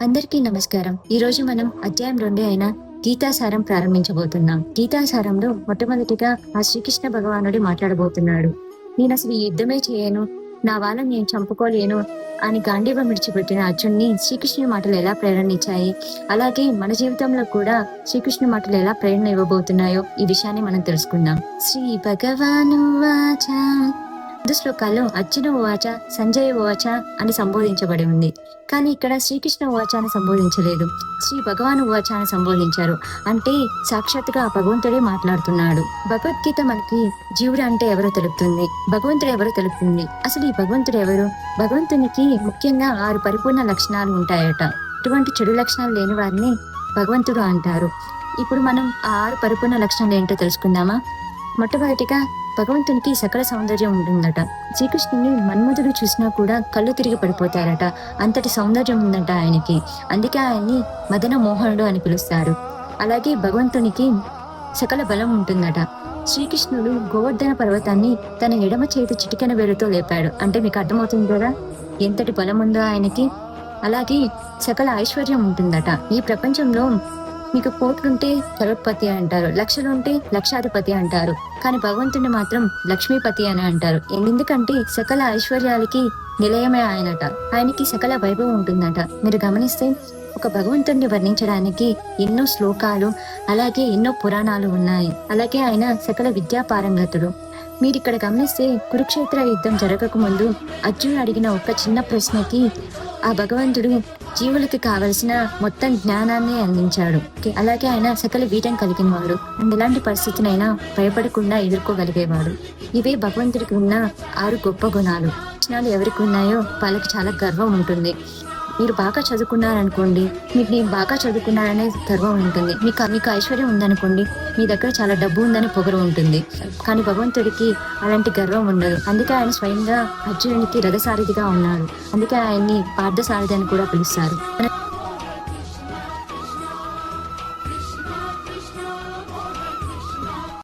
అందరికీ నమస్కారం. ఈ రోజు మనం అధ్యాయం 2 అయిన గీతాసారం ప్రారంభించబోతున్నాం. గీతాసారంలో మొట్టమొదటిగా ఆ శ్రీకృష్ణ భగవానుడు మాట్లాడబోతున్నాడు. నేనసలు ఈ యుద్ధమే చేయను, నా వాళ్ళని నేను చంపుకోలేను అని గాంధీవం విడిచిపెట్టిన అర్జున్ని శ్రీకృష్ణుని మాటలు ఎలా ప్రేరణించాయి, అలాగే మన జీవితంలో కూడా శ్రీకృష్ణుని మాటలు ఎలా ప్రేరణ ఇవ్వబోతున్నాయో ఈ విషయాన్ని మనం తెలుసుకుందాం. శ్రీ భగవాను వాచ. ముందు శ్లోకాల్లో అర్జున ఉవాచ, సంజయ ఉవాచ అని సంబోధించబడి ఉంది. కానీ ఇక్కడ శ్రీకృష్ణ ఉవాచ అని సంబోధించలేదు, శ్రీ భగవాను ఉవాచ అని సంబోధించారు. అంటే సాక్షాత్తుగా ఆ భగవంతుడే మాట్లాడుతున్నాడు. భగవద్గీత మనకి జీవుడు అంటే ఎవరో తెలుపుతుంది, భగవంతుడు ఎవరో తెలుపుతుంది. అసలు ఈ భగవంతుడు ఎవరు? భగవంతునికి ముఖ్యంగా 6 పరిపూర్ణ లక్షణాలు ఉంటాయట. ఇటువంటి చెడు లక్షణాలు లేని వారిని భగవంతుడు అంటారు. ఇప్పుడు మనం ఆ 6 పరిపూర్ణ లక్షణాలు ఏంటో తెలుసుకుందామా? మొట్టమొదటిగా భగవంతునికి సకల సౌందర్యం ఉంటుందట. శ్రీకృష్ణుని మన్మధుడు చూసినా కూడా కళ్ళు తిరిగి పడిపోతారట, అంతటి సౌందర్యం ఉందట ఆయనకి. అందుకే ఆయన్ని మదన మోహనుడు అని పిలుస్తారు. అలాగే భగవంతునికి సకల బలం ఉంటుందట. శ్రీకృష్ణుడు గోవర్ధన పర్వతాన్ని తన ఎడమ చేతి చిటికెన వేలుతో లేపాడు. అంటే మీకు అర్థమవుతుంది కదా ఎంతటి బలం ఉందో ఆయనకి. అలాగే సకల ఐశ్వర్యం ఉంటుందట. ఈ ప్రపంచంలో మీకు కోట్లుంటే కరోడ్పతి అంటారు, లక్షలుంటే లక్షాధిపతి అంటారు, కానీ భగవంతుని మాత్రం లక్ష్మీపతి అని అంటారు. ఎందుకంటే సకల ఐశ్వర్యాలకి నిలయమే ఆయనట. ఆయనకి సకల వైభవం ఉంటుందట. మీరు గమనిస్తే ఒక భగవంతుడిని వర్ణించడానికి ఎన్నో శ్లోకాలు, అలాగే ఎన్నో పురాణాలు ఉన్నాయి. అలాగే ఆయన సకల విద్యా పారంగతుడు. మీరు ఇక్కడ గమనిస్తే కురుక్షేత్ర యుద్ధం జరగక ముందు అర్జునుడు అడిగిన ఒక చిన్న ప్రశ్నకి ఆ భగవంతుడు జీవులకి కావలసిన మొత్తం జ్ఞానాన్ని అందించాడు. అలాగే ఆయన సకల వీటం కలిగిన వాడు. ఎలాంటి పరిస్థితినైనా భయపడకుండా ఎదుర్కోగలిగేవాడు. ఇవే భగవంతుడికి ఉన్న 6 గొప్ప గుణాలు. లక్షణాలు ఎవరికి ఉన్నాయో వాళ్ళకి చాలా గర్వం ఉంటుంది. మీరు బాగా చదువుకున్నారనుకోండి, నేను బాగా చదువుకున్నారనే గర్వం ఉంటుంది. మీకు ఐశ్వర్యం ఉందనుకోండి, మీ దగ్గర చాలా డబ్బు ఉందని పొగరు ఉంటుంది. కానీ భగవంతుడికి అలాంటి గర్వం ఉండదు. అందుకే ఆయన స్వయంగా అర్జునునికి రథసారథిగా ఉన్నాడు. అందుకే ఆయన్ని పార్థసారథి అని కూడా పిలుస్తారు.